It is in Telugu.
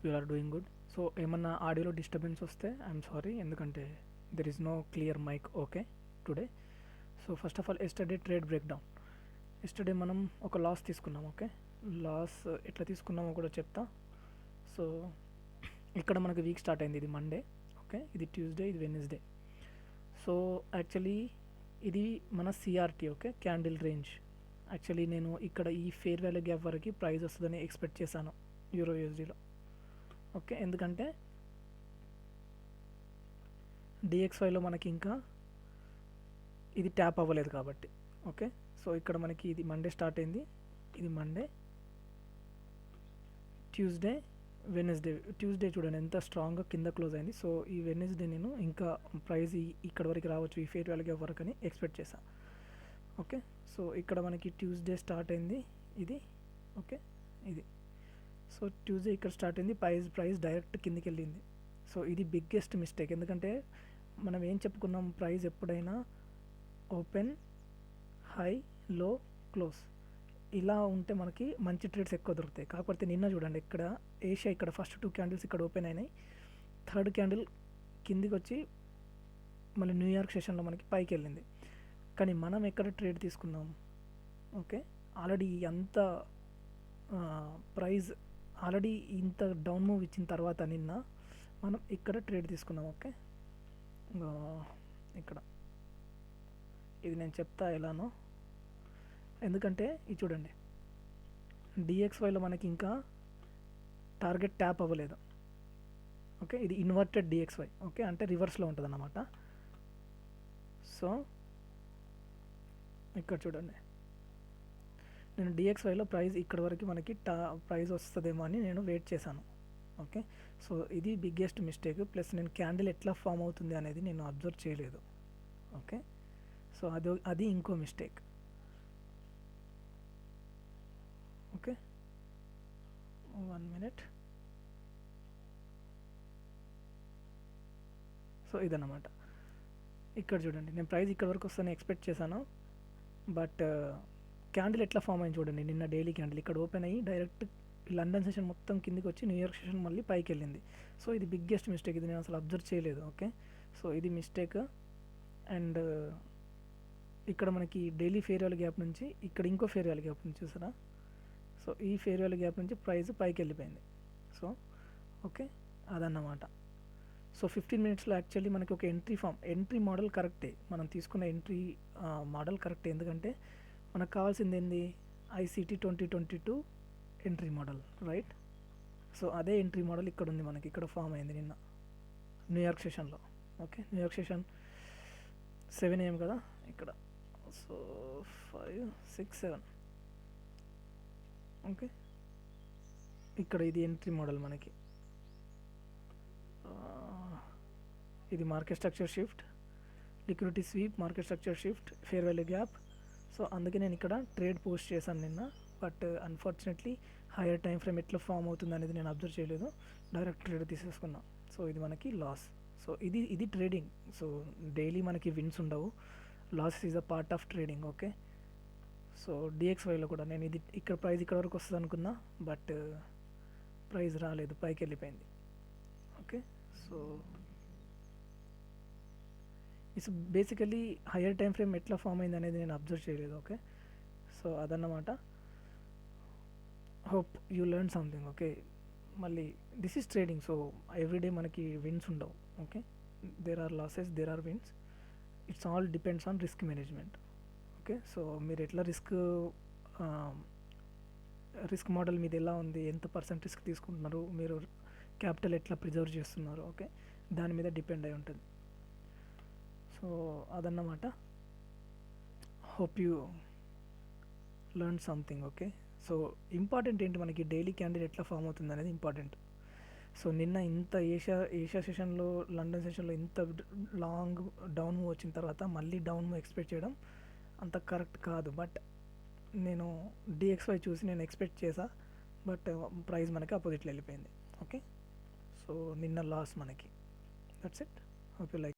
You are doing good. So ఏమన్నా ఆడియోలో డిస్టర్బెన్స్ వస్తే ఐఎమ్ సారీ, ఎందుకంటే there is no clear mic okay today. So first of all yesterday trade break down. Yesterday మనం ఒక లాస్ తీసుకున్నాం. ఓకే, లాస్ ఎట్లా తీసుకున్నామో కూడా చెప్తా. సో ఇక్కడ మనకు వీక్ స్టార్ట్ అయింది, ఇది మండే. ఓకే, ఇది ట్యూస్డే, ఇది వెన్స్డే. సో యాక్చువల్లీ ఇది మన CRT. Okay, candle range. Actually నేను ఇక్కడ ఈ ఫేర్ వాల్యూ గ్యాప్ వరకు ప్రైస్ వస్తుందని ఎక్స్పెక్ట్ చేశాను యూరో యూఎస్డీలో. ఓకే, ఎందుకంటే డిఎక్స్వైలో మనకి ఇంకా ఇది ట్యాప్ అవ్వలేదు కాబట్టి. ఓకే, సో ఇక్కడ మనకి ఇది మండే స్టార్ట్ అయింది, ఇది మండే, ట్యూస్డే, వెన్స్డే. ట్యూస్డే చూడండి ఎంత స్ట్రాంగ్గా కింద క్లోజ్ అయింది. సో ఈ వెన్స్డే నేను ఇంకా ప్రైస్ ఇక్కడ వరకు రావచ్చు ఈ ఫేర్ వాల్యూ గ్యాప్ వరకు అని ఎక్స్పెక్ట్ చేశాను. ఓకే, సో ఇక్కడ మనకి ట్యూస్డే స్టార్ట్ అయింది ఇది. ఓకే, ఇది సో ట్యూస్డే ఇక్కడ స్టార్ట్ అయింది, ప్రైస్ డైరెక్ట్ కిందికి వెళ్ళింది. సో ఇది బిగ్గెస్ట్ మిస్టేక్. ఎందుకంటే మనం ఏం చెప్పుకున్నాం, ప్రైస్ ఎప్పుడైనా ఓపెన్, హై, లో, క్లోజ్ ఇలా ఉంటే మనకి మంచి ట్రేడ్స్ ఎక్కువ దొరుకుతాయి. కాకపోతే నిన్న చూడండి, ఇక్కడ ఏషియా ఇక్కడ ఫస్ట్ 2 క్యాండిల్స్ ఇక్కడ ఓపెన్ అయినాయి, థర్డ్ క్యాండిల్ కిందికి వచ్చి మళ్ళీ న్యూయార్క్ సెషన్లో మనకి పైకి వెళ్ళింది. కానీ మనం ఎక్కడ ట్రేడ్ తీసుకున్నాం? ఓకే, ఆల్రెడీ అంత ప్రైస్ ఆల్రెడీ ఇంత డౌన్ మూవ్ ఇచ్చిన తర్వాత నిన్న మనం ఇక్కడ ట్రేడ్ తీసుకున్నాం. ఓకే, ఇక్కడ ఇది నేను చెప్తా ఎలానో. ఎందుకంటే ఇది చూడండి, డిఎక్స్వైలో మనకి ఇంకా టార్గెట్ ట్యాప్ అవ్వలేదు. ఓకే, ఇది ఇన్వర్టెడ్ డిఎక్స్వై. ఓకే, అంటే రివర్స్లో ఉంటుంది అన్నమాట. సో ఇక్కడ చూడండి, నేను డిఎక్స్వైలో ప్రైస్ ఇక్కడ వరకు మనకి ప్రైస్ వస్తుందేమో అని నేను వెయిట్ చేశాను. ఓకే, సో ఇది బిగ్గెస్ట్ మిస్టేక్. ప్లస్ నేను క్యాండిల్ ఎట్లా ఫామ్ అవుతుంది అనేది నేను అబ్జర్వ్ చేయలేదు. ఓకే, సో అది ఇంకో మిస్టేక్. Okay, 1 minute. సో ఇదన్నమాట. ఇక్కడ చూడండి, నేను ప్రైస్ ఇక్కడ వరకు వస్తాను ఎక్స్పెక్ట్ చేశాను, బట్ క్యాండిల్ ఎట్లా ఫామ్ అయింది చూడండి. నిన్న డైలీ క్యాండిల్ ఇక్కడ ఓపెన్ అయ్యి డైరెక్ట్ లండన్ సెషన్ మొత్తం కిందికి వచ్చి న్యూయార్క్ సెషన్ మళ్ళీ పైకి వెళ్ళింది. సో ఇది బిగ్గెస్ట్ మిస్టేక్, ఇది నేను అసలు అబ్జర్వ్ చేయలేదు. ఓకే, సో ఇది మిస్టేక్. అండ్ ఇక్కడ మనకి డైలీ ఫేర్ వాల్యూ గ్యాప్ నుంచి ఇక్కడ ఇంకో ఫేర్ వాల్యూ గ్యాప్ నుంచి చూసారా. సో ఈ ఫేర్ వాల్యూ గ్యాప్ నుంచి ప్రైస్ పైకి వెళ్ళిపోయింది. సో ఓకే, అదన్నమాట. సో 15 minutesలో యాక్చువల్లీ మనకి ఒక ఎంట్రీ మోడల్ కరెక్టే, మనం తీసుకున్న ఎంట్రీ మోడల్ కరెక్టే. ఎందుకంటే మనకు కావాల్సింది ఏంది, ICT 2022 entry model, right? So అదే ఎంట్రీ మోడల్ ఇక్కడ ఉంది మనకి, ఇక్కడ ఫామ్ అయింది నిన్న న్యూయార్క్ సెషన్లో. ఓకే, న్యూయార్క్ సెషన్ 7 AM కదా ఇక్కడ. సో 5, 6, 7. ఓకే, ఇక్కడ ఇది ఎంట్రీ మోడల్ మనకి. ఇది market structure shift, liquidity sweep, market structure shift, fair value gap. So అందుకే నేను ఇక్కడ ట్రేడ్ పోస్ట్ చేశాను నిన్న. But unfortunately hire time frame ఎట్లా ఫామ్ అవుతుంది అనేది నేను అబ్జర్వ్ చేయలేదు, డైరెక్ట్ ట్రేడ్ తీసేసుకున్నా. సో ఇది మనకి లాస్. సో ఇది ట్రేడింగ్. సో డైలీ మనకి విన్స్ ఉండవు, loss is a part of trading. Okay, so డిఎక్స్వైలో కూడా నేను ఇది ఇక్కడ ప్రైస్ ఇక్కడ వరకు వస్తుంది అనుకున్నా, బట్ ప్రైస్ రాలేదు, పైకి వెళ్ళిపోయింది. Okay, so it's basically higher time frame ఎట్లా ఫామ్ అయింది అనేది నేను అబ్జర్వ్ చేయలేదు. ఓకే, సో అదన్నమాట. Hope you learn something. Okay, మళ్ళీ this is trading. So everyday మనకి విన్స్ ఉండవు. Okay, there are losses, there are wins. It's all depends on risk management. Okay, so మీరు ఎట్లా రిస్క్ మోడల్ మీద ఎలా ఉంది, ఎంత పర్సెంట్ రిస్క్ తీసుకుంటున్నారు, మీరు క్యాపిటల్ ఎట్లా ప్రిజర్వ్ చేస్తున్నారు, ఓకే, దాని మీద డిపెండ్ అయి ఉంటుంది. సో అదన్నమాట. Hope you learn something. Okay, so important ఏంటి, మనకి డైలీ క్యాండిల్ ఎట్లా ఫామ్ అవుతుంది అనేది ఇంపార్టెంట్. సో నిన్న ఇంత ఏషియా సెషన్లో, లండన్ సెషన్లో ఇంత లాంగ్ డౌన్ మూవ్ వచ్చిన తర్వాత మళ్ళీ డౌన్ మూవ్ ఎక్స్పెక్ట్ చేయడం అంత కరెక్ట్ కాదు. బట్ నేను డిఎక్స్వై చూసి నేను ఎక్స్పెక్ట్ చేసా, బట్ ప్రైస్ మనకి అపోజిట్లో వెళ్ళిపోయింది. ఓకే, సో నిన్న లాస్ మనకి. That's it. Hope you like.